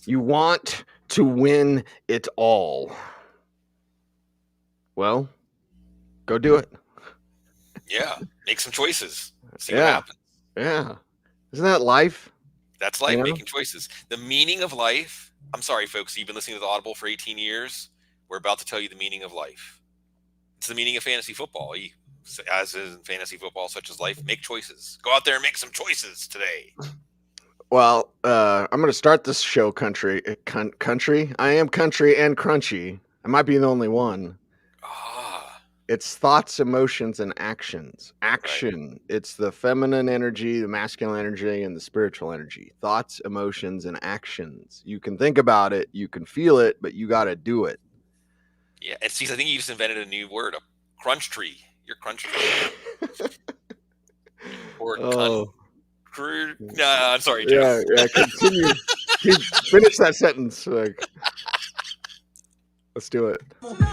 You want to win it all. Well, go do it. Yeah, make some choices. See what Yeah. happens. Yeah. Isn't that life? That's life, You know? making choices. The meaning of life. I'm sorry, folks. You've been listening to the Audible for 18 years. We're about to tell you the meaning of life. It's the meaning of fantasy football. As in fantasy football, such as life, make choices. Go out there and make some choices today. Well, I'm going to start this show country. I am country and crunchy. I might be the only one. It's thoughts, emotions, and actions. Action. Right. It's the feminine energy, the masculine energy, and the spiritual energy. Thoughts, emotions, and actions. You can think about it, you can feel it, but you got to do it. Yeah, and Cecil, I think you just invented a new word, a crunch tree. Your crunch tree. Or oh. Nah, I'm sorry, Joe. Yeah, continue. Finish that sentence. Let's do it.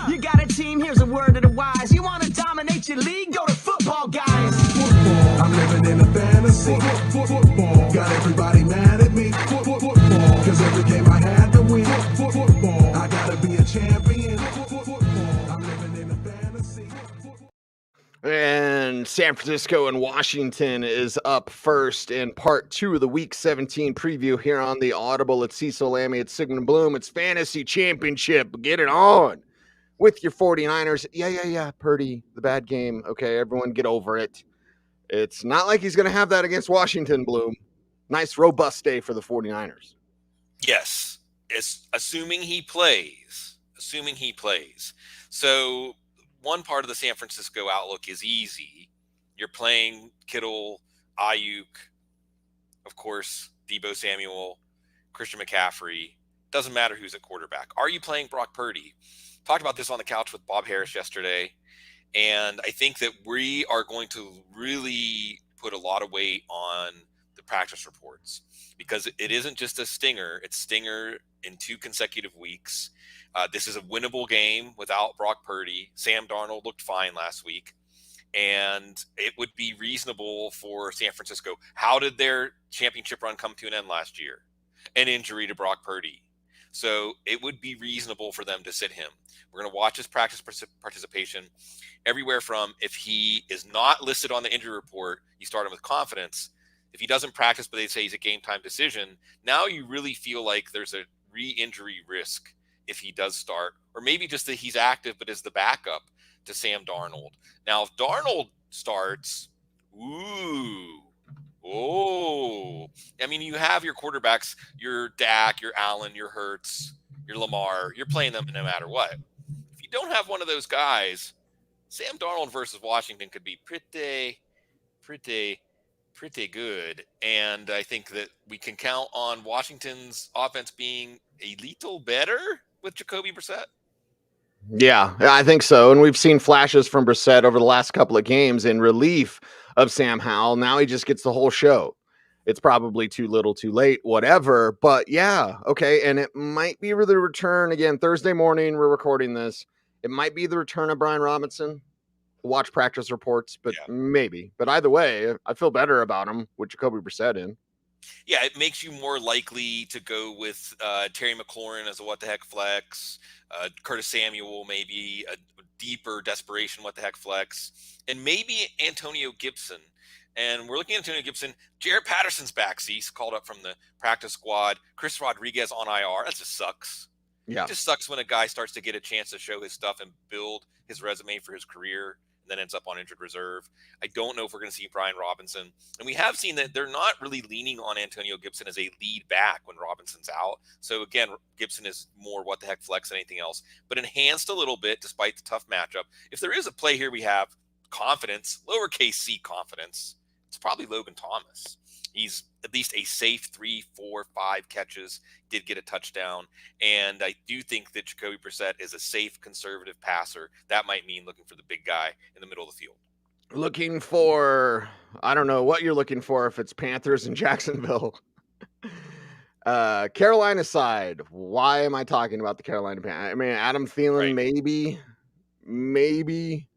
You got a team, here's a word to the wise. You want to dominate your league? Go to football, guys. Football, I'm living in a fantasy. Football, got everybody mad at me. Football, cause every game I had to win. Football, I gotta be a champion. Football, I'm living in a fantasy. And San Francisco and Washington is up first in part 2 of the Week 17 preview here on the Audible. It's Cecil, Lammey, it's Sigmund Bloom. It's Fantasy Championship. Get it on with your 49ers. Yeah. Purdy, the bad game. Okay, everyone get over it. It's not like he's going to have that against Washington, Bloom. Nice, robust day for the 49ers. Yes, it's assuming he plays. So one part of the San Francisco outlook is easy. You're playing Kittle, Ayuk, of course, Deebo Samuel, Christian McCaffrey. Doesn't matter who's at quarterback. Are you playing Brock Purdy? Talked about this on the couch with Bob Harris yesterday, and I think that we are going to really put a lot of weight on the practice reports because it isn't just a stinger. It's stinger in 2 consecutive weeks. This is a winnable game without Brock Purdy. Sam Darnold looked fine last week, and it would be reasonable for San Francisco. How did their championship run come to an end last year? An injury to Brock Purdy. So it would be reasonable for them to sit him. We're going to watch his practice participation everywhere from if he is not listed on the injury report, you start him with confidence. If he doesn't practice, but they say he's a game time decision, now you really feel like there's a re-injury risk if he does start, or maybe just that he's active but is the backup to Sam Darnold. Now, if Darnold starts, I mean, you have your quarterbacks, your Dak, your Allen, your Hurts, your Lamar. You're playing them no matter what. If you don't have one of those guys, Sam Darnold versus Washington could be pretty good. And I think that we can count on Washington's offense being a little better with Jacoby Brissett. Yeah, I think so. And we've seen flashes from Brissett over the last couple of games in relief of Sam Howell. Now he just gets the whole show. It's probably too little, too late, whatever. But yeah, okay. And it might be the return again Thursday morning. We're recording this. It might be the return of Brian Robinson. Watch practice reports, but maybe. But either way, I feel better about him with Jacoby Brissett in. Yeah, it makes you more likely to go with Terry McLaurin as a what-the-heck flex, Curtis Samuel maybe a deeper desperation what-the-heck flex, and maybe Antonio Gibson. And we're looking at Antonio Gibson. Jared Patterson's back. He's called up from the practice squad. Chris Rodriguez on IR. That just sucks. Yeah. It just sucks when a guy starts to get a chance to show his stuff and build his resume for his career and then ends up on injured reserve. I don't know if we're going to see Brian Robinson. And we have seen that they're not really leaning on Antonio Gibson as a lead back when Robinson's out. So again, Gibson is more what-the-heck flex than anything else, but enhanced a little bit despite the tough matchup. If there is a play here we have confidence, lowercase c confidence, it's probably Logan Thomas. He's at least a safe 3, 4, 5 catches, did get a touchdown. And I do think that Jacoby Brissett is a safe, conservative passer. That might mean looking for the big guy in the middle of the field. Looking for, I don't know what you're looking for if it's Panthers and Jacksonville. Carolina side, why am I talking about the Carolina Panthers? I mean, Adam Thielen, maybe.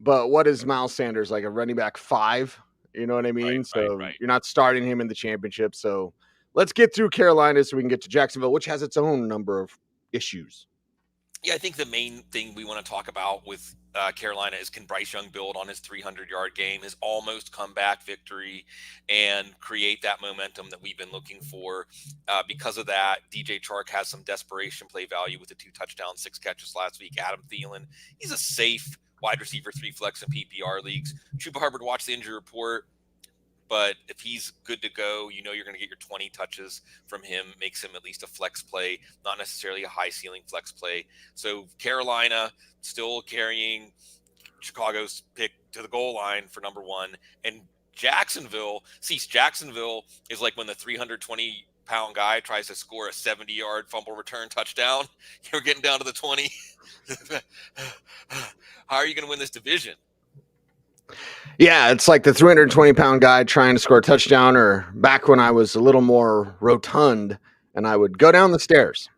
But what is Miles Sanders, like a running back 5? You know what I mean? Right. You're not starting him in the championship. So let's get through Carolina so we can get to Jacksonville, which has its own number of issues. Yeah, I think the main thing we want to talk about with Carolina is, can Bryce Young build on his 300-yard game, his almost comeback victory, and create that momentum that we've been looking for? Because of that, DJ Chark has some desperation play value with the 2 touchdowns, 6 catches last week. Adam Thielen, he's a safe wide receiver 3 flex in PPR leagues. Chuba Hubbard, watch the injury report. But if he's good to go, you're going to get your 20 touches from him, makes him at least a flex play, not necessarily a high ceiling flex play. So Carolina still carrying Chicago's pick to the goal line for number 1. And Jacksonville is like when the 320-pound guy tries to score a 70-yard fumble return touchdown. You're getting down to the 20. How are you going to win this division? Yeah, it's like the 320-pound guy trying to score a touchdown, or back when I was a little more rotund and I would go down the stairs.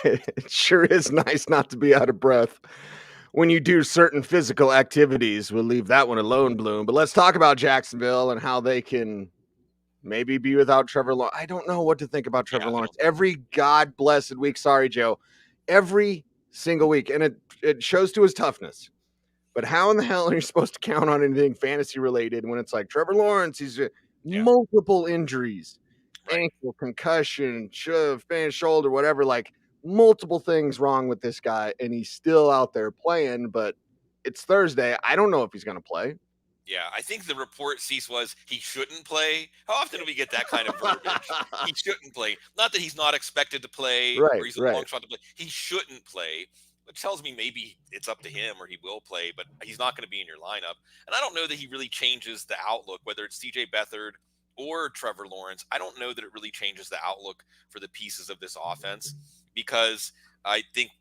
It sure is nice not to be out of breath when you do certain physical activities. We'll leave that one alone, Bloom. But let's talk about Jacksonville and how they can maybe be without Trevor Lawrence. I don't know what to think about Trevor Lawrence. Every God-blessed week, sorry, Joe, every single week. And it shows to his toughness. But how in the hell are you supposed to count on anything fantasy related when it's like Trevor Lawrence, he's multiple injuries, ankle, concussion, shoulder, whatever, like multiple things wrong with this guy, and he's still out there playing. But it's Thursday. I don't know if he's going to play. Yeah, I think the report, Cease, was he shouldn't play. How often do we get that kind of verbiage? He shouldn't play. Not that he's not expected to play, or he's a long shot to play. He shouldn't play, which tells me maybe it's up to him, or he will play, but he's not going to be in your lineup. And I don't know that he really changes the outlook, whether it's CJ Beathard or Trevor Lawrence. I don't know that it really changes the outlook for the pieces of this offense, because I think,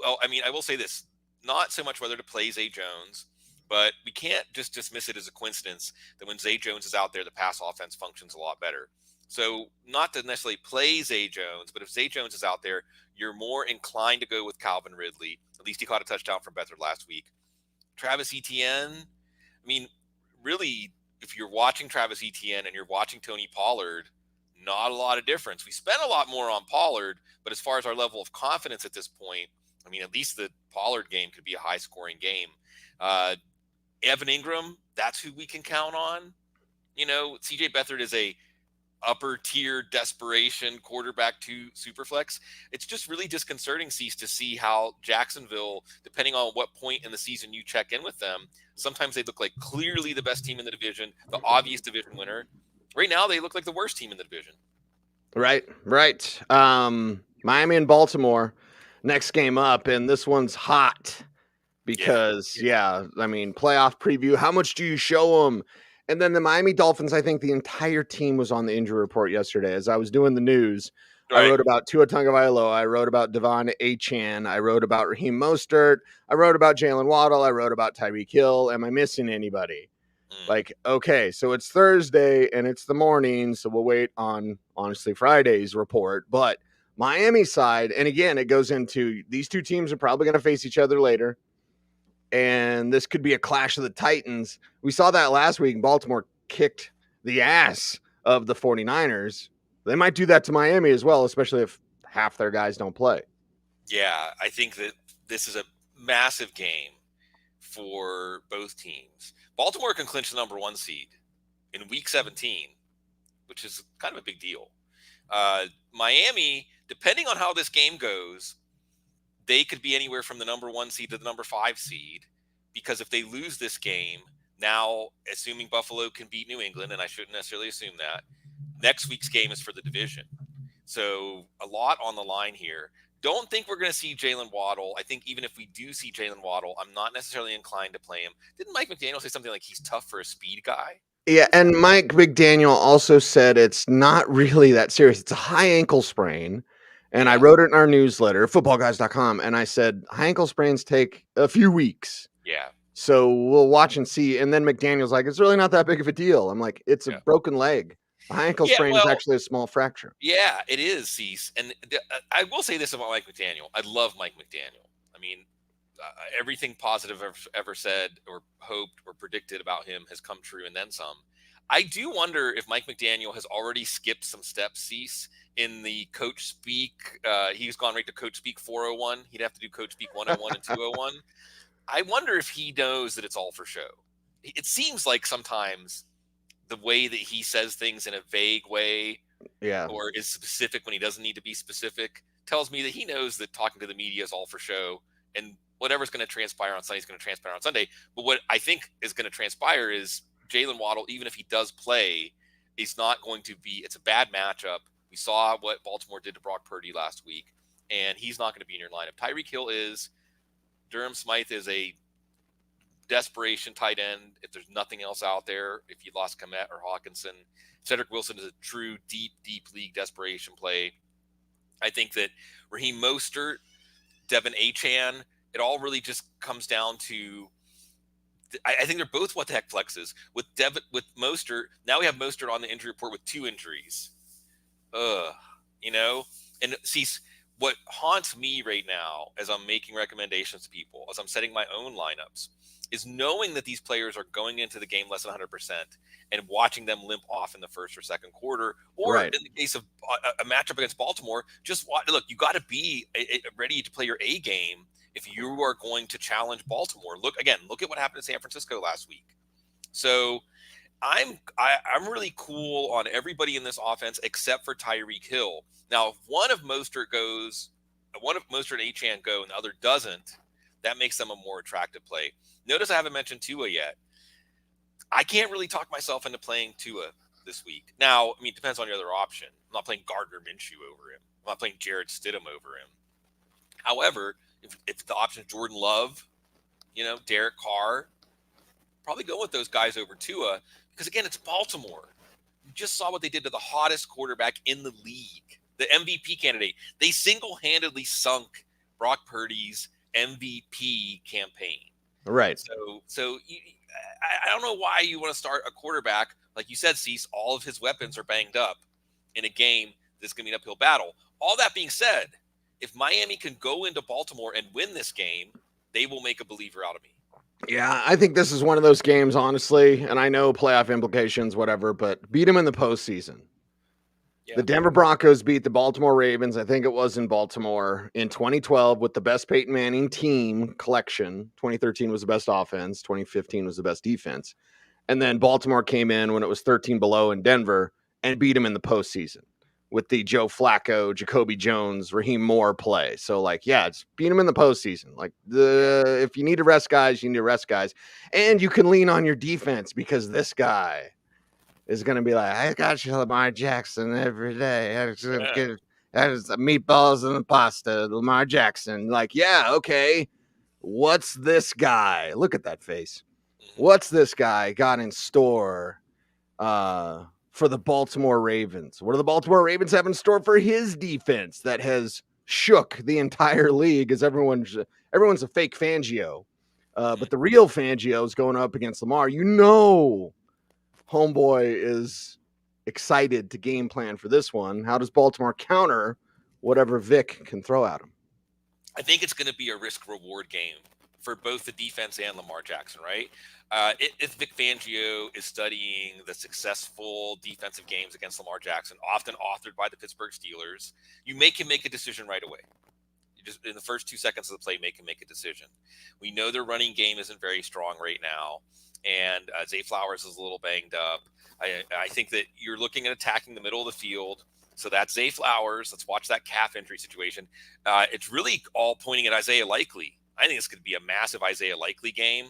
I will say this, not so much whether to play Zay Jones, but we can't just dismiss it as a coincidence that when Zay Jones is out there, the pass offense functions a lot better. So not to necessarily play Zay Jones, but if Zay Jones is out there, you're more inclined to go with Calvin Ridley. At least he caught a touchdown from Beathard last week. Travis Etienne, really, if you're watching Travis Etienne and you're watching Tony Pollard, not a lot of difference. We spent a lot more on Pollard, but as far as our level of confidence at this point, at least the Pollard game could be a high-scoring game. Evan Ingram, that's who we can count on. CJ Beathard is a upper tier desperation quarterback to Superflex. It's just really disconcerting, Cease, to see how Jacksonville, depending on what point in the season you check in with them, sometimes they look like clearly the best team in the division, the obvious division winner. Right now, they look like the worst team in the division. Right. Miami and Baltimore, next game up, and this one's hot because, playoff preview. How much do you show them? And then the Miami Dolphins, I think the entire team was on the injury report yesterday. As I was doing the news, I wrote about Tua Tagovailoa. I wrote about Devon Achane. I wrote about Raheem Mostert. I wrote about Jalen Waddle. I wrote about Tyreek Hill. Am I missing anybody? Okay, so it's Thursday and it's the morning, so we'll wait on, honestly, Friday's report. But Miami side, and again, it goes into these two teams are probably going to face each other later. And this could be a clash of the Titans. We saw that last week. Baltimore kicked the ass of the 49ers. They might do that to Miami as well, especially if half their guys don't play. Yeah, I think that this is a massive game for both teams. Baltimore can clinch the number 1 seed in week 17, which is kind of a big deal. Miami, depending on how this game goes, they could be anywhere from the number 1 seed to the number 5 seed, because if they lose this game, now, assuming Buffalo can beat New England, and I shouldn't necessarily assume that, next week's game is for the division. So a lot on the line here. Don't think we're going to see Jalen Waddle. I think even if we do see Jalen Waddle, I'm not necessarily inclined to play him. Didn't Mike McDaniel say something like he's tough for a speed guy? Yeah, and Mike McDaniel also said it's not really that serious. It's a high ankle sprain. And I wrote it in our newsletter, footballguys.com, and I said, high ankle sprains take a few weeks. Yeah. So we'll watch and see. And then McDaniel's like, it's really not that big of a deal. I'm like, it's a broken leg. A high ankle sprain is actually a small fracture. Yeah, it is, Cease. And I will say this about Mike McDaniel. I love Mike McDaniel. Everything positive I've ever said or hoped or predicted about him has come true and then some. I do wonder if Mike McDaniel has already skipped some steps, Cease, in the coach speak. He's gone right to coach speak 401. He'd have to do coach speak 101 and 201. I wonder if he knows that it's all for show. It seems like sometimes the way that he says things in a vague way or is specific when he doesn't need to be specific tells me that he knows that talking to the media is all for show, and whatever's going to transpire on Sunday is going to transpire on Sunday. But what I think is going to transpire is Jalen Waddle, even if he does play, he's not going to be – it's a bad matchup. We saw what Baltimore did to Brock Purdy last week, and he's not going to be in your lineup. Tyreek Hill is. Durham Smythe is a desperation tight end if there's nothing else out there, if you lost Kmet or Hawkinson. Cedric Wilson is a true deep league desperation play. I think that Raheem Mostert, Devin Achane, it all really just comes down to I think they're both what the heck flexes. With Mostert, now we have Mostert on the injury report with 2 injuries. And see, what haunts me right now as I'm making recommendations to people, as I'm setting my own lineups, is knowing that these players are going into the game less than 100% and watching them limp off in the first or second quarter. Or in the case of a matchup against Baltimore, just look, you got to be ready to play your A game if you are going to challenge Baltimore. Look at what happened in San Francisco last week. So I'm really cool on everybody in this offense except for Tyreek Hill. Now, if one of Mostert and Achane go and the other doesn't, that makes them a more attractive play. Notice I haven't mentioned Tua yet. I can't really talk myself into playing Tua this week. Now, it depends on your other option. I'm not playing Gardner Minshew over him. I'm not playing Jared Stidham over him. However, if the option is Jordan Love, Derek Carr, probably go with those guys over Tua because, again, it's Baltimore. You just saw what they did to the hottest quarterback in the league, the MVP candidate. They single-handedly sunk Brock Purdy's MVP campaign. Right. So I don't know why you want to start a quarterback. Like you said, Cease, all of his weapons are banged up in a game that's going to be an uphill battle. All that being said, if Miami can go into Baltimore and win this game, they will make a believer out of me. Yeah, I think this is one of those games, honestly, and I know playoff implications, whatever, but beat them in the postseason. Yeah. The Denver Broncos beat the Baltimore Ravens, I think it was in Baltimore, in 2012 with the best Peyton Manning team collection. 2013 was the best offense. 2015 was the best defense. And then Baltimore came in when it was 13 below in Denver and beat them in the postseason with the Joe Flacco, Jacoby Jones, Raheem Moore play. So, it's beat them in the postseason. If you need to rest guys, you need to rest guys. And you can lean on your defense because this guy is going to be like, I got you Lamar Jackson every day. That is meatballs and pasta, Lamar Jackson. Okay. What's this guy? Look at that face. What's this guy got in store for the Baltimore Ravens? What do the Baltimore Ravens have in store for his defense that has shook the entire league as everyone's a fake Fangio. But the real Fangio is going up against Lamar. Homeboy is excited to game plan for this one. How does Baltimore counter whatever Vic can throw at him? I think it's going to be a risk-reward game for both the defense and Lamar Jackson, right? If Vic Fangio is studying the successful defensive games against Lamar Jackson, often authored by the Pittsburgh Steelers, you make him make a decision right away. You just in the first 2 seconds of the play, make him make a decision. We know their running game isn't very strong right now. And Zay Flowers is a little banged up. I think that you're looking at attacking the middle of the field. So that's Zay Flowers. Let's watch that calf injury situation. It's really all pointing at Isaiah Likely. I think this could be a massive Isaiah Likely game.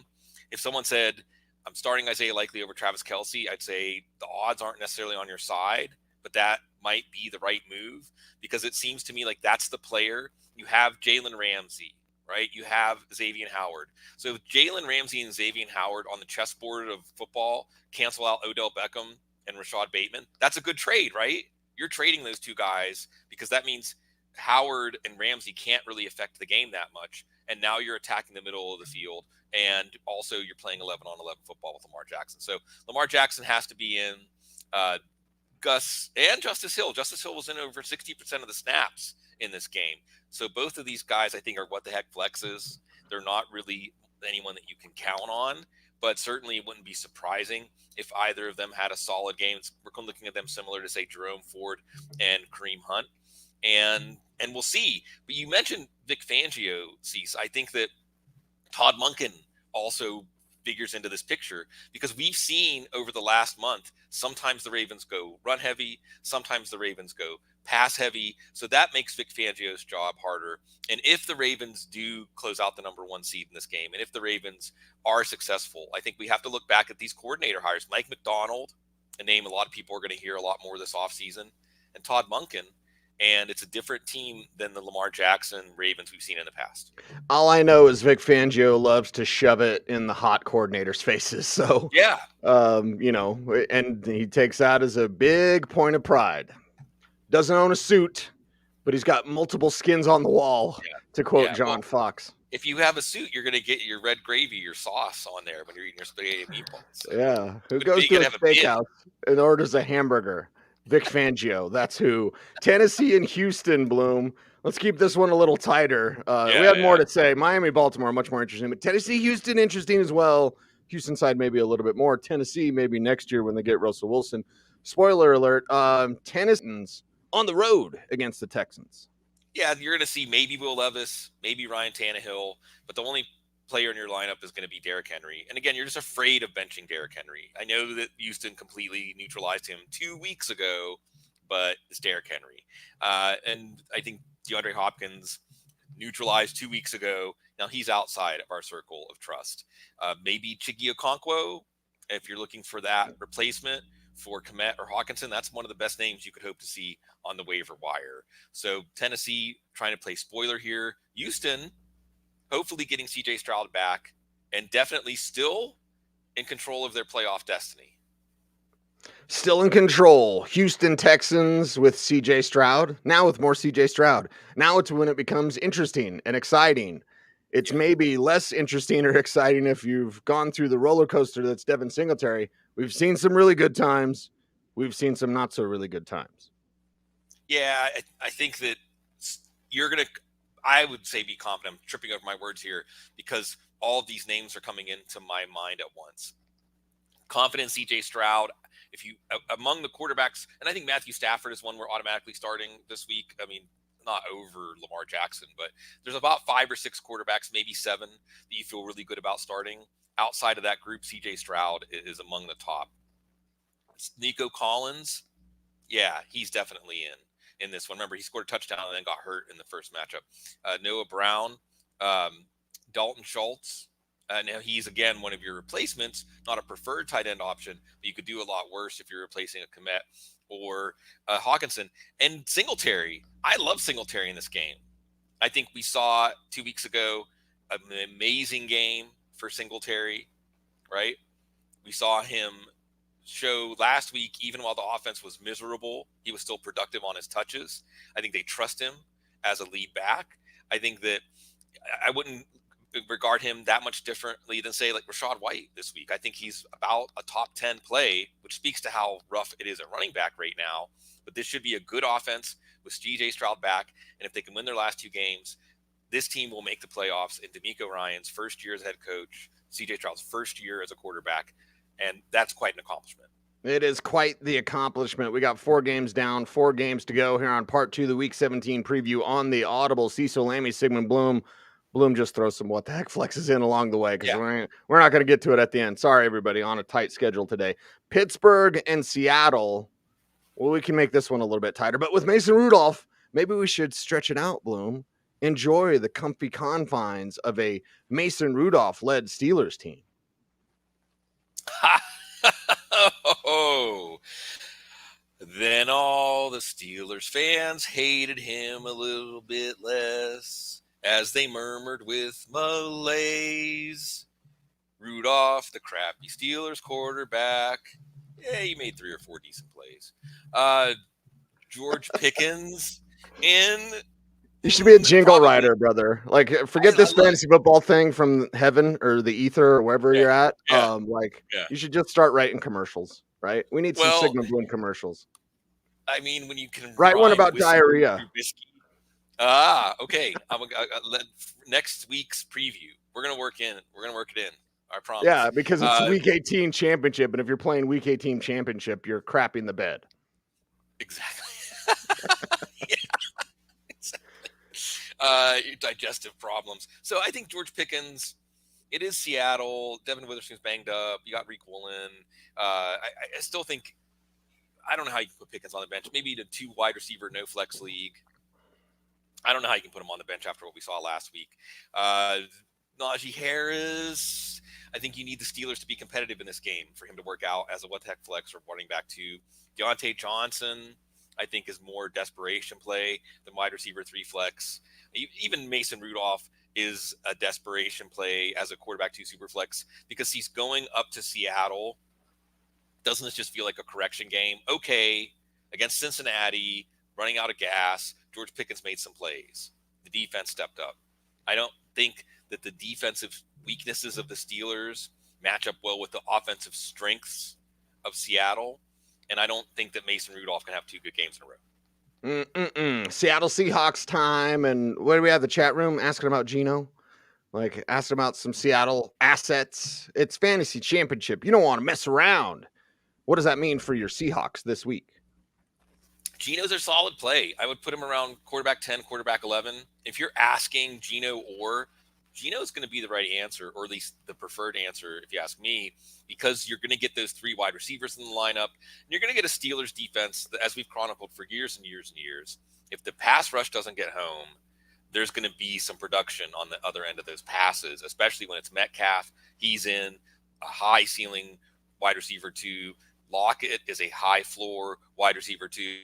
If someone said, I'm starting Isaiah Likely over Travis Kelce, I'd say the odds aren't necessarily on your side, but that might be the right move because it seems to me like that's the player. You have Jalen Ramsey. Right? You have Xavier Howard. So if Jalen Ramsey and Xavier Howard on the chessboard of football cancel out Odell Beckham and Rashad Bateman, that's a good trade, right? You're trading those two guys because that means Howard and Ramsey can't really affect the game that much. And now you're attacking the middle of the field. And also you're playing 11-on-11 football with Lamar Jackson. So Lamar Jackson has to be in. Gus and Justice Hill. Justice Hill was in over 60% of the snaps in this game. So both of these guys, I think, are what the heck flexes. They're not really anyone that you can count on. but certainly it wouldn't be surprising if either of them had a solid game. We're looking at them similar to, say, Jerome Ford and Kareem Hunt, and we'll see. But you mentioned Vic Fangio, Cease. I think that Todd Monken also figures into this picture, because we've seen over the last month, sometimes the Ravens go run heavy, sometimes the Ravens go pass heavy. So that makes Vic Fangio's job harder. And if the Ravens do close out the number 1 seed in this game, and if the Ravens are successful, I think we have to look back at these coordinator hires. Mike McDonald, a name a lot of people are going to hear a lot more this offseason, and Todd Monken. And it's a different team than the Lamar Jackson Ravens we've seen in the past. All I know is Vic Fangio loves to shove it in the hot coordinators' faces. So, yeah, and he takes that as a big point of pride. Doesn't own a suit, but he's got multiple skins on the wall, to quote John Fox. If you have a suit, you're going to get your red gravy, your sauce on there when you're eating your spaghetti and meatballs. So yeah. Who goes to a steakhouse and orders a hamburger? Vic Fangio, that's who. Tennessee and Houston, Bloom. Let's keep this one a little tighter. We had more to say. Miami, Baltimore, much more interesting. But Tennessee, Houston, interesting as well. Houston side maybe a little bit more. Tennessee maybe next year when they get Russell Wilson. Spoiler alert, Tennesseans on the road against the Texans. Yeah, you're going to see maybe Will Levis, maybe Ryan Tannehill, but the only player in your lineup is going to be Derrick Henry. And again, you're just afraid of benching Derrick Henry. I know that Houston completely neutralized him 2 weeks ago, but it's Derrick Henry. And I think DeAndre Hopkins neutralized 2 weeks ago. Now he's outside of our circle of trust. Maybe Chiggy Okonkwo, if you're looking for that replacement for Kmet or Hawkinson, that's one of the best names you could hope to see on the waiver wire. So Tennessee trying to play spoiler here. Houston hopefully getting CJ Stroud back, and definitely still in control of their playoff destiny. Still in control. Houston Texans with CJ Stroud. Now with more CJ Stroud. Now it's when it becomes interesting and exciting. It's maybe less interesting or exciting if you've gone through the roller coaster that's Devin Singletary. We've seen some really good times. We've seen some not so really good times. Yeah, I think that you're going to, I would say, be confident. I'm tripping over my words here because all of these names are coming into my mind at once. Confident CJ Stroud. If you, among the quarterbacks, and I think Matthew Stafford is one we're automatically starting this week. I mean, not over Lamar Jackson, but there's about 5 or 6 quarterbacks, maybe 7, that you feel really good about starting. Outside of that group, CJ Stroud is among the top. Nico Collins, yeah, he's definitely in this one. Remember, he scored a touchdown and then got hurt in the first matchup. Noah Brown, Dalton Schultz. Now he's, again, one of your replacements, not a preferred tight end option, but you could do a lot worse if you're replacing a Kmet or Hawkinson. And Singletary, I love Singletary in this game. I think we saw 2 weeks ago an amazing game for Singletary, right? We saw him show last week, even while the offense was miserable, he was still productive on his touches. I think they trust him as a lead back. I think that I wouldn't regard him that much differently than, say, like Rachaad White this week. I think he's about a top 10 play, which speaks to how rough it is at running back right now. But this should be a good offense with CJ Stroud back. And if they can win their last 2 games, this team will make the playoffs in DeMeco Ryans' first year as head coach, CJ Stroud's first year as a quarterback. And that's quite an accomplishment. It is quite the accomplishment. We got 4 games down, 4 games to go here on part 2, the Week 17 preview on the Audible. Cecil, Lammey, Sigmund, Bloom. Bloom just throws some what the heck flexes in along the way because we're not going to get to it at the end. Sorry, everybody, on a tight schedule today. Pittsburgh and Seattle. Well, we can make this one a little bit tighter. But with Mason Rudolph, maybe we should stretch it out, Bloom. Enjoy the comfy confines of a Mason Rudolph-led Steelers team. Oh, then all the Steelers fans hated him a little bit less as they murmured with malaise. Rudolph, the crappy Steelers quarterback. Yeah, he made 3 or 4 decent plays. George Pickens in. You should be a jingle writer, brother. Like, forget this fantasy football thing from heaven or the ether or wherever you're at. You should just start writing commercials, right? We need some Sigmund Bloom commercials. I mean, when you can write one about diarrhea. Okay. Next week's preview, we're gonna work it in. I promise. Yeah, because it's Week 18 championship, and if you're playing Week 18 championship, you're crapping the bed. Exactly. Yeah, exactly. Your digestive problems. So I think George Pickens. It is Seattle. Devin Witherspoon's banged up. You got Reek Woolen. I still think. I don't know how you can put Pickens on the bench. Maybe the 2 wide receiver no flex league. I don't know how you can put him on the bench after what we saw last week. Najee Harris. I think you need the Steelers to be competitive in this game for him to work out as a what the heck flex or running back 2. Deontay Johnson, I think, is more desperation play than wide receiver 3 flex. Even Mason Rudolph is a desperation play as a quarterback 2 super flex because he's going up to Seattle. Doesn't this just feel like a correction game? Okay, against Cincinnati, running out of gas, George Pickens made some plays. The defense stepped up. I don't think that the defensive weaknesses of the Steelers match up well with the offensive strengths of Seattle. And I don't think that Mason Rudolph can have 2 good games in a row. Seattle Seahawks time. And what do we have? The chat room asking about Geno? Like, asking about some Seattle assets. It's fantasy championship. You don't want to mess around. What does that mean for your Seahawks this week? Geno's a solid play. I would put him around quarterback 10, quarterback 11. If you're asking Geno Geno's going to be the right answer, or at least the preferred answer, if you ask me, because you're going to get those 3 wide receivers in the lineup. And you're going to get a Steelers defense that, as we've chronicled for years and years and years, if the pass rush doesn't get home, there's going to be some production on the other end of those passes, especially when it's Metcalf. He's in a high ceiling wide receiver 2. Lockett is a high floor wide receiver 2.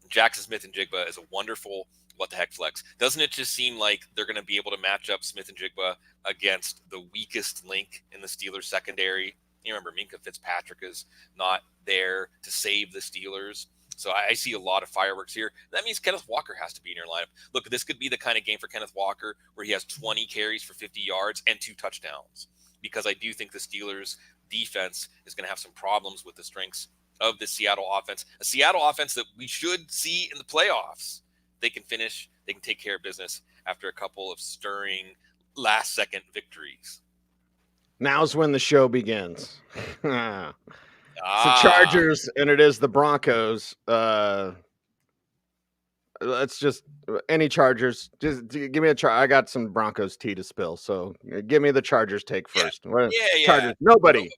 Jackson Smith and Jigba is a wonderful what the heck flex. Doesn't it just seem like they're going to be able to match up Smith and Jigba against the weakest link in the Steelers secondary? You remember Minkah Fitzpatrick is not there to save the Steelers. So I see a lot of fireworks here. That means Kenneth Walker has to be in your lineup. Look, this could be the kind of game for Kenneth Walker where he has 20 carries for 50 yards and 2 touchdowns, because I do think the Steelers defense is going to have some problems with the strengths of the Seattle offense. A Seattle offense that we should see in the playoffs. They can finish, they can take care of business after a couple of stirring last-second victories. Now's when the show begins. It's the Chargers, and it is the Broncos. Let's just any Chargers. Just give me a I got some Broncos tea to spill, so give me the Chargers take first. Yeah. Chargers, nobody.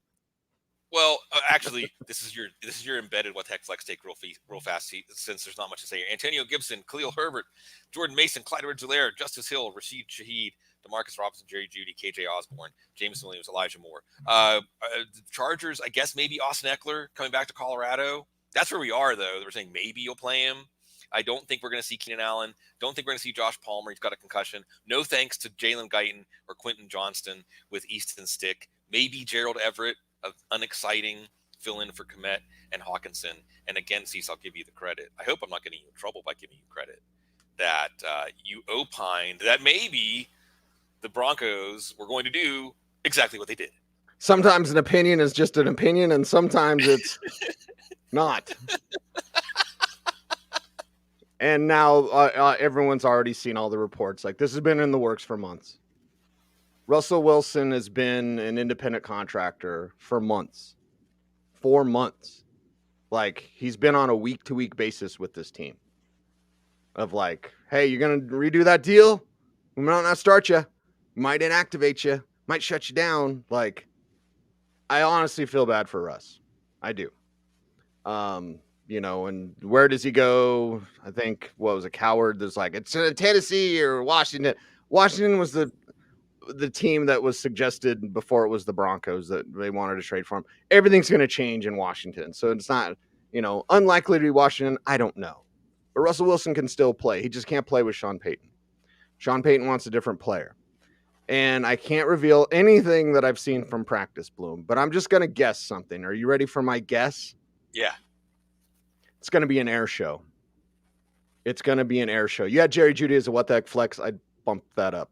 Well, actually, this is your embedded what the heck flex take real fast, since there's not much to say here. Antonio Gibson, Khalil Herbert, Jordan Mason, Clyde Edwards-Helaire, Justice Hill, Rashid Shaheed, Demarcus Robinson, Jerry Jeudy, KJ Osborne, Jameson Williams, Elijah Moore. The Chargers, I guess maybe Austin Eckler coming back to Colorado. That's where we are, though. We're saying maybe you'll play him. I don't think we're going to see Keenan Allen. Don't think we're going to see Josh Palmer. He's got a concussion. No thanks to Jalen Guyton or Quentin Johnston with Easton Stick. Maybe Gerald Everett, an unexciting fill-in for Kmet and Hawkinson. And again, Cecil, I'll give you the credit. I hope I'm not getting you in trouble by giving you credit that you opined that maybe the Broncos were going to do exactly what they did. Sometimes an opinion is just an opinion, and sometimes it's not. And now everyone's already seen all the reports. Like, this has been in the works for months. Russell Wilson has been an independent contractor for months. 4 months. Like, he's been on a week-to-week basis with this team. Of like, hey, you're going to redo that deal? We might not start you. We might inactivate you. Might shut you down. Like, I honestly feel bad for Russ. I do. You know, and where does he go? I think, what was a coward? There's like, it's Tennessee or Washington. Washington was the team that was suggested before it was the Broncos that they wanted to trade for him. Everything's going to change in Washington. So it's not, you know, unlikely to be Washington. I don't know. But Russell Wilson can still play. He just can't play with Sean Payton. Sean Payton wants a different player. And I can't reveal anything that I've seen from practice, Bloom, but I'm just going to guess something. Are you ready for my guess? Yeah. It's going to be an air show. It's going to be an air show. You had Jerry Jeudy as a what the heck flex. I bumped that up.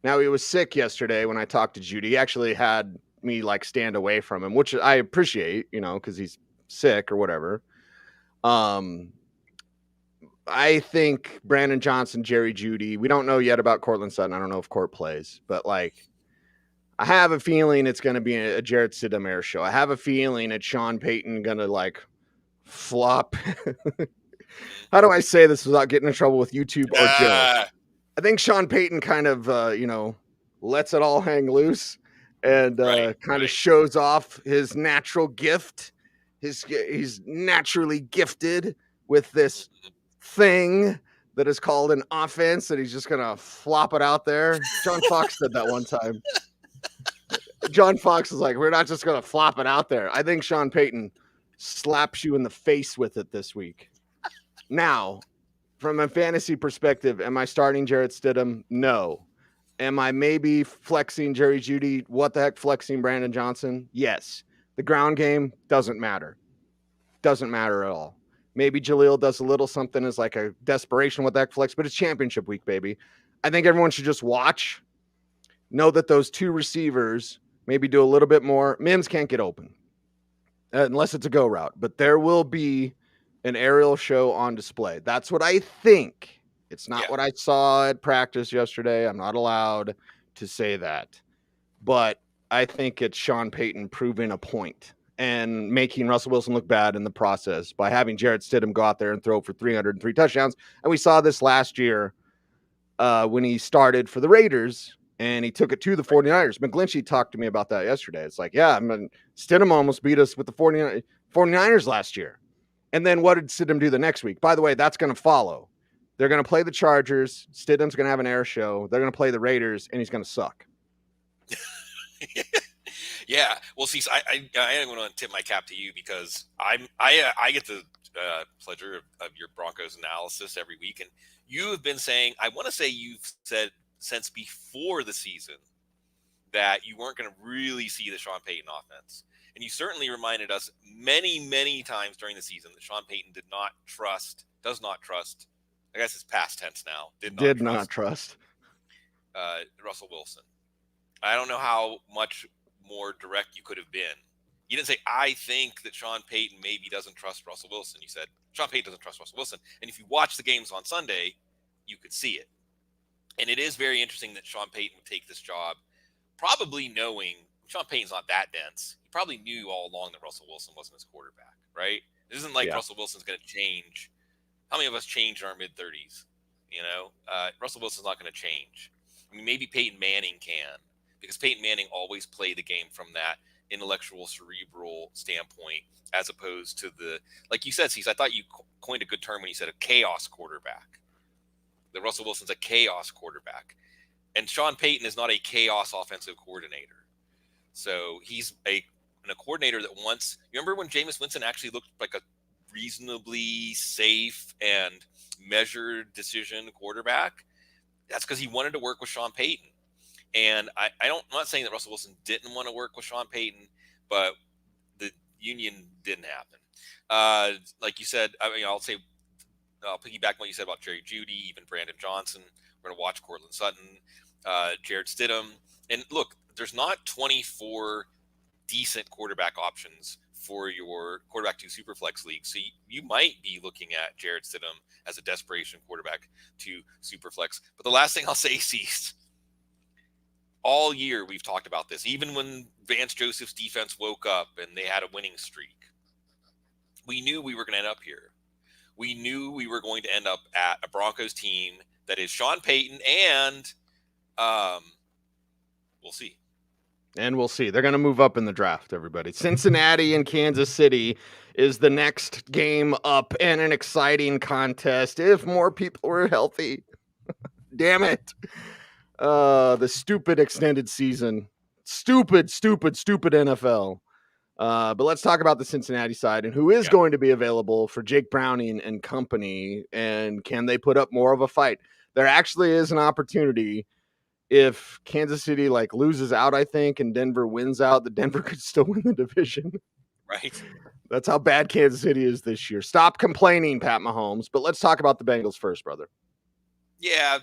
Now, he was sick yesterday when I talked to Jeudy. He actually had me like stand away from him, which I appreciate, you know, because he's sick or whatever. I think Brandon Johnson, Jerry Jeudy. We don't know yet about Cortland Sutton. I don't know if Court plays, but like, I have a feeling it's going to be a Jarrett Stidham air show. I have a feeling it's Sean Payton going to like flop. How do I say this without getting in trouble with YouTube or Joe? I think Sean Payton kind of, lets it all hang loose and kind of shows off his natural gift. He's naturally gifted with this thing that is called an offense that he's just going to flop it out there. John Fox said that one time. John Fox is like, we're not just going to flop it out there. I think Sean Payton slaps you in the face with it this week. Now, from a fantasy perspective, am I starting Jarrett Stidham? No. Am I maybe flexing Jerry Jeudy? What the heck, flexing Brandon Johnson? Yes. The ground game doesn't matter. Doesn't matter at all. Maybe Jaleel does a little something as like a desperation with that flex, but it's championship week, baby. I think everyone should just watch. Know that those two receivers maybe do a little bit more. Mims can't get open unless it's a go route, but there will be an aerial show on display. That's what I think. It's not what I saw at practice yesterday. I'm not allowed to say that, but I think it's Sean Payton proving a point and making Russell Wilson look bad in the process by having Jarrett Stidham go out there and throw for 303 touchdowns. And we saw this last year when he started for the Raiders and he took it to the 49ers. McGlinchey talked to me about that yesterday. It's like, Stidham almost beat us with the 49ers last year. And then what did Stidham do the next week? By the way, that's going to follow. They're going to play the Chargers. Stidham's going to have an air show. They're going to play the Raiders, and he's going to suck. Yeah. Well, see, I want to tip my cap to you because I get the pleasure of your Broncos analysis every week, and you have been saying, I want to say you've said since before the season that you weren't going to really see the Sean Payton offense. And you certainly reminded us many, many times during the season that Sean Payton does not trust, I guess it's past tense now, did not trust Russell Wilson. I don't know how much more direct you could have been. You didn't say, I think that Sean Payton maybe doesn't trust Russell Wilson. You said, Sean Payton doesn't trust Russell Wilson. And if you watch the games on Sunday, you could see it. And it is very interesting that Sean Payton would take this job, probably knowing Sean Payton's not that dense. He probably knew all along that Russell Wilson wasn't his quarterback, right? It isn't like Russell Wilson's going to change. How many of us change in our mid-30s? Russell Wilson's not going to change. I mean, maybe Peyton Manning can, because Peyton Manning always played the game from that intellectual, cerebral standpoint, as opposed to the, like you said, Cecil, I thought you coined a good term when you said a chaos quarterback. That Russell Wilson's a chaos quarterback. And Sean Payton is not a chaos offensive coordinator. So he's a coordinator that wants, you remember when Jameis Winston actually looked like a reasonably safe and measured decision quarterback? That's because he wanted to work with Sean Payton. And I'm not saying that Russell Wilson didn't want to work with Sean Payton, but the union didn't happen. Like you said, I'll piggyback on what you said about Jerry Jeudy, even Brandon Johnson. We're going to watch Cortland Sutton, Jarrett Stidham. And look, there's not 24 decent quarterback options for your quarterback 2 Superflex league. So you might be looking at Jarrett Stidham as a desperation quarterback 2 Superflex. But the last thing I'll say, Cease, all year we've talked about this, even when Vance Joseph's defense woke up and they had a winning streak. We knew we were going to end up here. We knew we were going to end up at a Broncos team that is Sean Payton, and we'll see. And we'll see. They're going to move up in the draft, everybody. Cincinnati and Kansas City is the next game up, and an exciting contest if more people were healthy. Damn it. The stupid extended season. Stupid NFL. But let's talk about the Cincinnati side and who is going to be available for Jake Browning and company, and can they put up more of a fight? There actually is an opportunity. If Kansas City loses out, I think, and Denver wins out, the Denver could still win the division. Right. That's how bad Kansas City is this year. Stop complaining, Pat Mahomes. But let's talk about the Bengals first, brother. Yeah,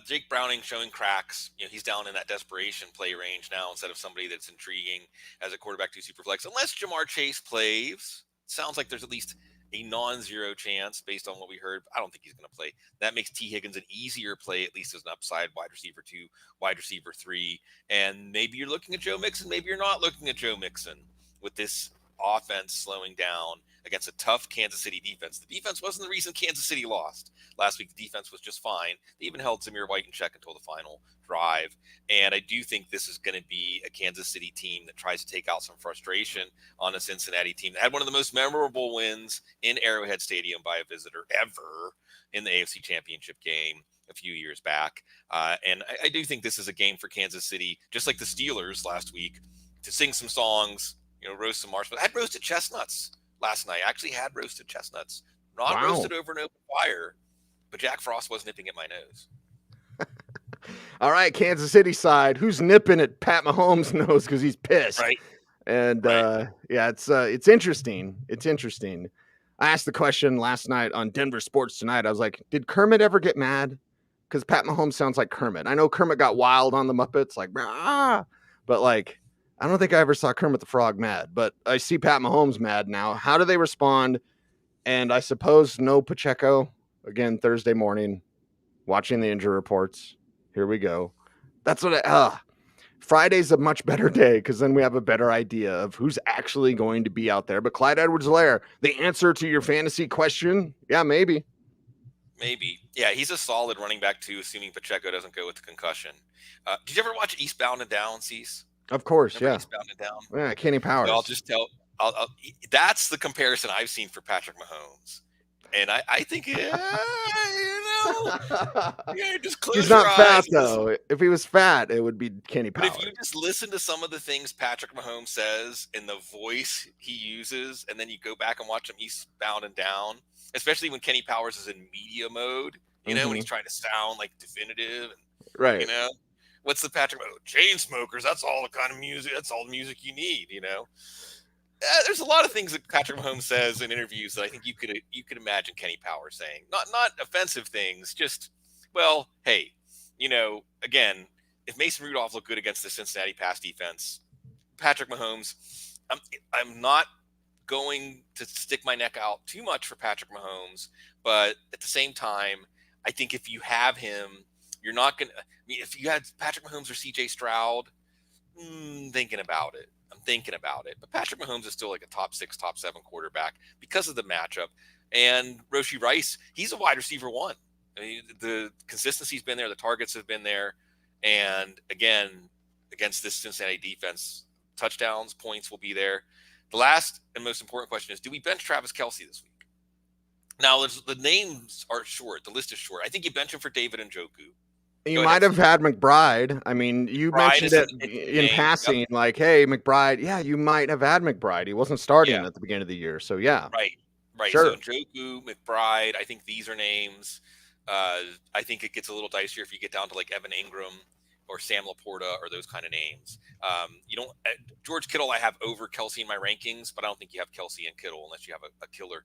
Jake Browning showing cracks. He's down in that desperation play range now instead of somebody that's intriguing as a quarterback 2 Superflex. Unless Jamar Chase plays, sounds like there's at least a non-zero chance based on what we heard. I don't think he's going to play. That makes T. Higgins an easier play, at least as an upside wide receiver 2, wide receiver 3. And maybe you're looking at Joe Mixon. Maybe you're not looking at Joe Mixon with this offense slowing down against a tough Kansas City defense. The defense wasn't the reason Kansas City lost. Last week, the defense was just fine. They even held Zamir White in check until the final drive. And I do think this is going to be a Kansas City team that tries to take out some frustration on a Cincinnati team that had one of the most memorable wins in Arrowhead Stadium by a visitor ever in the AFC Championship game a few years back. And I do think this is a game for Kansas City, just like the Steelers last week, to sing some songs, roast some marshmallows. I had roasted chestnuts last night. I actually had roasted chestnuts, not roasted over an open fire, but Jack Frost was nipping at my nose. All right, Kansas City side. Who's nipping at Pat Mahomes' nose because he's pissed? Right. And it's interesting. It's interesting. I asked the question last night on Denver Sports Tonight. I was like, did Kermit ever get mad? Because Pat Mahomes sounds like Kermit. I know Kermit got wild on the Muppets, like, but like, I don't think I ever saw Kermit the Frog mad. But I see Pat Mahomes mad now. How do they respond? And I suppose no Pacheco. Again, Thursday morning, watching the injury reports. Here we go. That's what Friday's a much better day because then we have a better idea of who's actually going to be out there. But Clyde Edwards-Helaire, the answer to your fantasy question, yeah, maybe. Maybe. Yeah, he's a solid running back too, assuming Pacheco doesn't go with the concussion. Did you ever watch Eastbound and Down, Cease? Of course, Remember yeah. Eastbound and Down? Yeah, Kenny Powers. So I'll just tell. That's the comparison I've seen for Patrick Mahomes. And I think, just close He's your not fat, eyes. though. If he was fat, it would be Kenny Powers. But if you just listen to some of the things Patrick Mahomes says and the voice he uses, and then you go back and watch him Eastbound and Down, especially when Kenny Powers is in media mode, when he's trying to sound like definitive. Right. What's the Patrick Mahomes? Chain smokers, that's all the kind of music, that's all the music you need, There's a lot of things that Patrick Mahomes says in interviews that I think you could imagine Kenny Powers saying. Not offensive things, just, well, hey, again, if Mason Rudolph looked good against the Cincinnati pass defense, Patrick Mahomes, I'm not going to stick my neck out too much for Patrick Mahomes, but at the same time, I think if you have him, you're not going to, if you had Patrick Mahomes or CJ Stroud, thinking about it. I'm thinking about it. But Patrick Mahomes is still like a top 6, top 7 quarterback because of the matchup. And Rashee Rice, he's a wide receiver 1. The consistency's been there. The targets have been there. And again, against this Cincinnati defense, touchdowns, points will be there. The last and most important question is, do we bench Travis Kelce this week? Now, the names are short. The list is short. I think you bench him for David Njoku. You might have had McBride. I mean, you mentioned it in passing, like, hey, McBride. Yeah, you might have had McBride. He wasn't starting at the beginning of the year. So, yeah. Right. Sure. So, Njoku, McBride, I think these are names. I think it gets a little dicier if you get down to like Evan Ingram or Sam Laporta or those kind of names. George Kittle, I have over Kelce in my rankings, but I don't think you have Kelce and Kittle unless you have a killer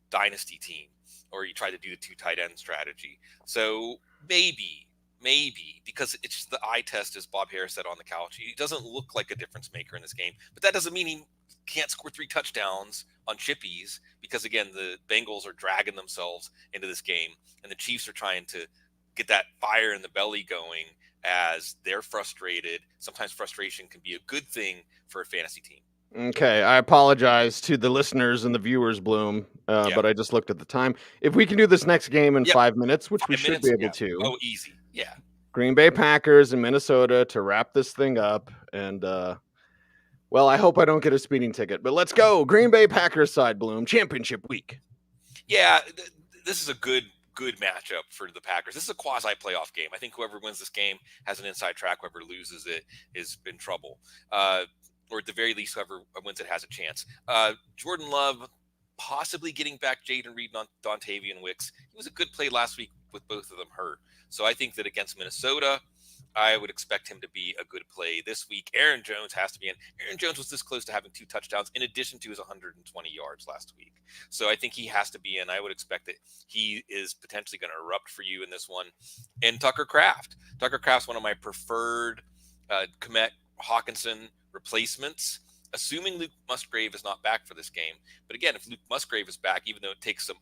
dynasty team or you try to do the 2 tight end strategy. So, maybe, because it's the eye test, as Bob Harris said on the couch. He doesn't look like a difference maker in this game, but that doesn't mean he can't score 3 touchdowns on chippies because, again, the Bengals are dragging themselves into this game, and the Chiefs are trying to get that fire in the belly going as they're frustrated. Sometimes frustration can be a good thing for a fantasy team. Okay, I apologize to the listeners and the viewers, Bloom, but I just looked at the time. If we can do this next game in 5 minutes, which we should be able to. Oh, easy. Yeah. Green Bay Packers in Minnesota to wrap this thing up. And, I hope I don't get a speeding ticket. But let's go. Green Bay Packers side, Bloom. Championship week. Yeah, this is a good matchup for the Packers. This is a quasi-playoff game. I think whoever wins this game has an inside track. Whoever loses it is in trouble. Or at the very least, whoever wins it has a chance. Jordan Love possibly getting back Jaden Reed and Dontavian Wicks. He was a good play last week with both of them hurt. So I think that against Minnesota, I would expect him to be a good play this week. Aaron Jones has to be in. Aaron Jones was this close to having 2 touchdowns in addition to his 120 yards last week. So I think he has to be in. I would expect that he is potentially going to erupt for you in this one. And Tucker Kraft. Tucker Kraft's one of my preferred Komet Hawkinson replacements. assuming Luke Musgrave is not back for this game. But again, if Luke Musgrave is back, even though it takes some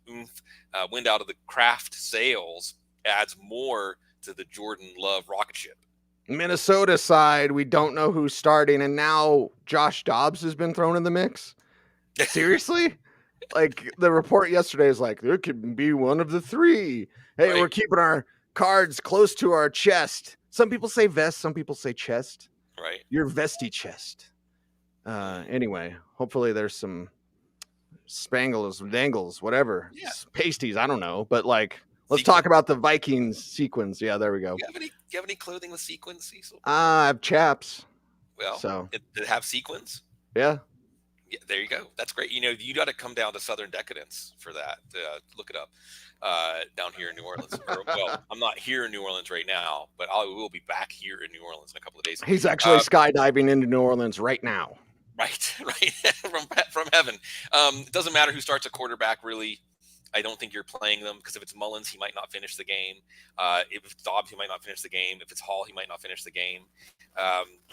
wind out of the Kraft sails, adds more to the Jordan Love rocket ship. Minnesota side, we don't know who's starting, and now Josh Dobbs has been thrown in the mix. Seriously? Like, the report yesterday is like, there could be one of the three. Hey, Right. we're keeping our cards close to our chest. Some people say vest, some people say chest. Right. Your vesty chest. Anyway, hopefully there's some spangles, dangles, whatever. Yeah. Pasties, I don't know. But, like, let's Sequins. talk about the Vikings sequins. Yeah, there we go. Do you have any clothing with sequins, Cecil? I have chaps. Well, So, did it have sequins? yeah. Yeah, there you go. That's great. You know, you got to come down to Southern Decadence for that. Look it up down here in New Orleans. Well, I'm not here in New Orleans right now, but I will be back here in New Orleans in a couple of days. He's actually skydiving into New Orleans right now. Right, right, from heaven. It doesn't matter who starts a quarterback, really. I don't think you're playing them because if it's Mullins, he might not finish the game. If it's Dobbs, he might not finish the game. If it's Hall, he might not finish the game.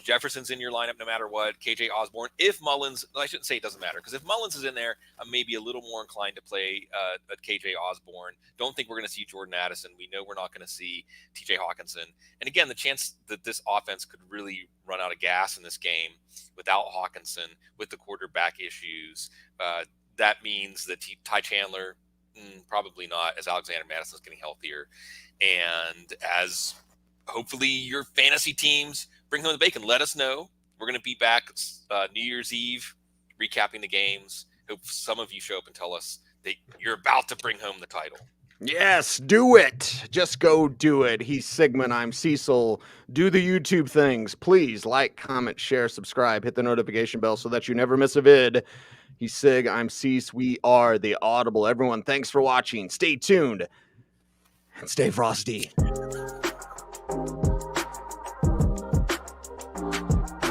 Jefferson's in your lineup no matter what. KJ Osborne. If Mullins, I shouldn't say it doesn't matter because if Mullins is in there, I'm maybe a little more inclined to play a KJ Osborne. Don't think we're going to see Jordan Addison. We know we're not going to see TJ Hawkinson. And again, the chance that this offense could really run out of gas in this game without Hawkinson, with the quarterback issues, that means that Ty Chandler, probably not, as Alexander Madison's getting healthier. And as hopefully your fantasy teams bring home the bacon, let us know. We're going to be back New Year's Eve, recapping the games. Hope some of you show up and tell us that you're about to bring home the title. Yes, do it. Just go do it. He's Sigmund. I'm Cecil. Do the YouTube things. Please like, comment, share, subscribe, hit the notification bell so that you never miss a vid. He's Sig. I'm Cease. We are the Audible. Everyone, thanks for watching. Stay tuned and stay frosty.